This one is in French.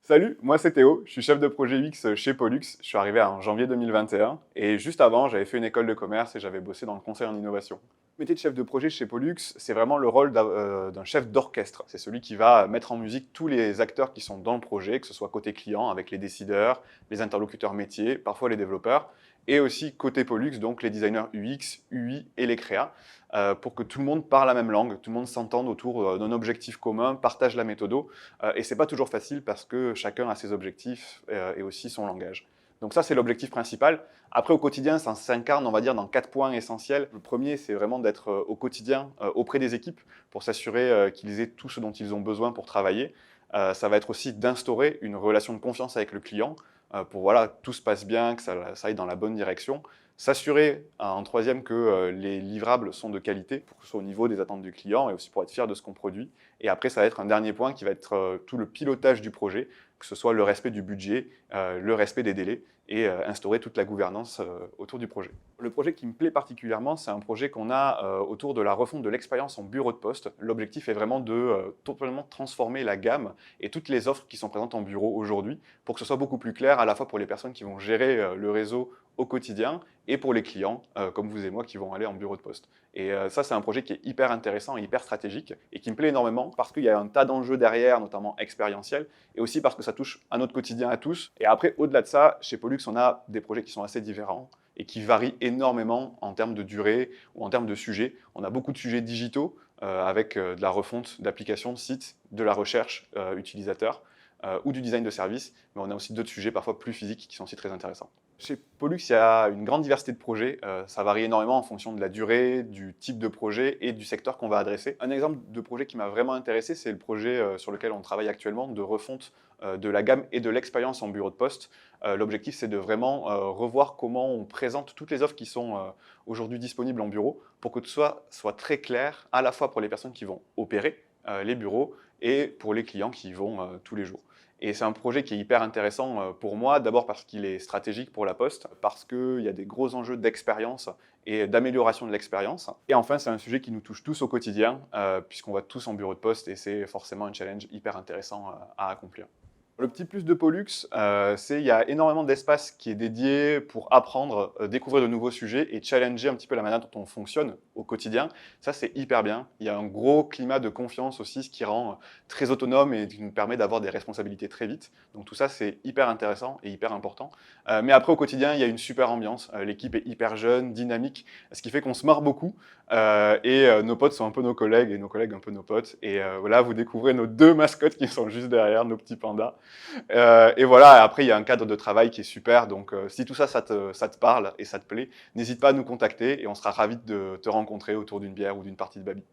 Salut, moi c'est Théo, je suis chef de projet UX chez Pollux, je suis arrivé en janvier 2021 et juste avant j'avais fait une école de commerce et j'avais bossé dans le conseil en innovation. Le métier de chef de projet chez Pollux, c'est vraiment le rôle d'un chef d'orchestre. C'est celui qui va mettre en musique tous les acteurs qui sont dans le projet, que ce soit côté client avec les décideurs, les interlocuteurs métiers, parfois les développeurs, et aussi côté Pollux, donc les designers UX, UI et les créas, pour que tout le monde parle la même langue, tout le monde s'entende autour d'un objectif commun, partage la méthode. Et c'est pas toujours facile parce que chacun a ses objectifs et aussi son langage. Donc ça, c'est l'objectif principal. Après, au quotidien, ça s'incarne, on va dire, dans 4 points essentiels. Le premier, c'est vraiment d'être au quotidien auprès des équipes pour s'assurer qu'ils aient tout ce dont ils ont besoin pour travailler. Ça va être aussi d'instaurer une relation de confiance avec le client pour voilà, tout se passe bien, que ça aille dans la bonne direction. S'assurer, en troisième, que les livrables sont de qualité pour que ce soit au niveau des attentes du client et aussi pour être fier de ce qu'on produit. Et après, ça va être un dernier point qui va être tout le pilotage du projet, que ce soit le respect du budget, le respect des délais et instaurer toute la gouvernance autour du projet. Le projet qui me plaît particulièrement, c'est un projet qu'on a autour de la refonte de l'expérience en bureau de poste. L'objectif est vraiment de totalement transformer la gamme et toutes les offres qui sont présentes en bureau aujourd'hui pour que ce soit beaucoup plus clair à la fois pour les personnes qui vont gérer le réseau au quotidien et pour les clients, comme vous et moi, qui vont aller en bureau de poste. Et ça, c'est un projet qui est hyper intéressant et hyper stratégique et qui me plaît énormément parce qu'il y a un tas d'enjeux derrière, notamment expérientiels, et aussi parce que ça touche à notre quotidien à tous. Et après, au-delà de ça, chez Pollux, on a des projets qui sont assez différents et qui varient énormément en termes de durée ou en termes de sujets. On a beaucoup de sujets digitaux avec de la refonte d'applications, de sites, de la recherche utilisateur ou du design de service, mais on a aussi d'autres sujets parfois plus physiques qui sont aussi très intéressants. Chez Pollux, il y a une grande diversité de projets. Ça varie énormément en fonction de la durée, du type de projet et du secteur qu'on va adresser. Un exemple de projet qui m'a vraiment intéressé, c'est le projet sur lequel on travaille actuellement de refonte de la gamme et de l'expérience en bureau de poste. L'objectif, c'est de vraiment revoir comment on présente toutes les offres qui sont aujourd'hui disponibles en bureau pour que tout soit très clair à la fois pour les personnes qui vont opérer les bureaux et pour les clients qui y vont tous les jours. Et c'est un projet qui est hyper intéressant pour moi, d'abord parce qu'il est stratégique pour la Poste, parce qu'il y a des gros enjeux d'expérience et d'amélioration de l'expérience. Et enfin, c'est un sujet qui nous touche tous au quotidien, puisqu'on va tous en bureau de poste et c'est forcément un challenge hyper intéressant à accomplir. Le petit plus de Pollux, c'est qu'il y a énormément d'espace qui est dédié pour apprendre, découvrir de nouveaux sujets et challenger un petit peu la manière dont on fonctionne au quotidien. Ça, c'est hyper bien. Il y a un gros climat de confiance aussi, ce qui rend très autonome et qui nous permet d'avoir des responsabilités très vite. Donc tout ça, c'est hyper intéressant et hyper important. Mais après, au quotidien, il y a une super ambiance. L'équipe est hyper jeune, dynamique, ce qui fait qu'on se marre beaucoup. Nos potes sont un peu nos collègues et nos collègues un peu nos potes. Et voilà, vous découvrez nos deux mascottes qui sont juste derrière, nos petits pandas. Et voilà, après, il y a un cadre de travail qui est super. Donc, si tout ça, ça te parle et ça te plaît, n'hésite pas à nous contacter et on sera ravis de te rencontrer autour d'une bière ou d'une partie de baby.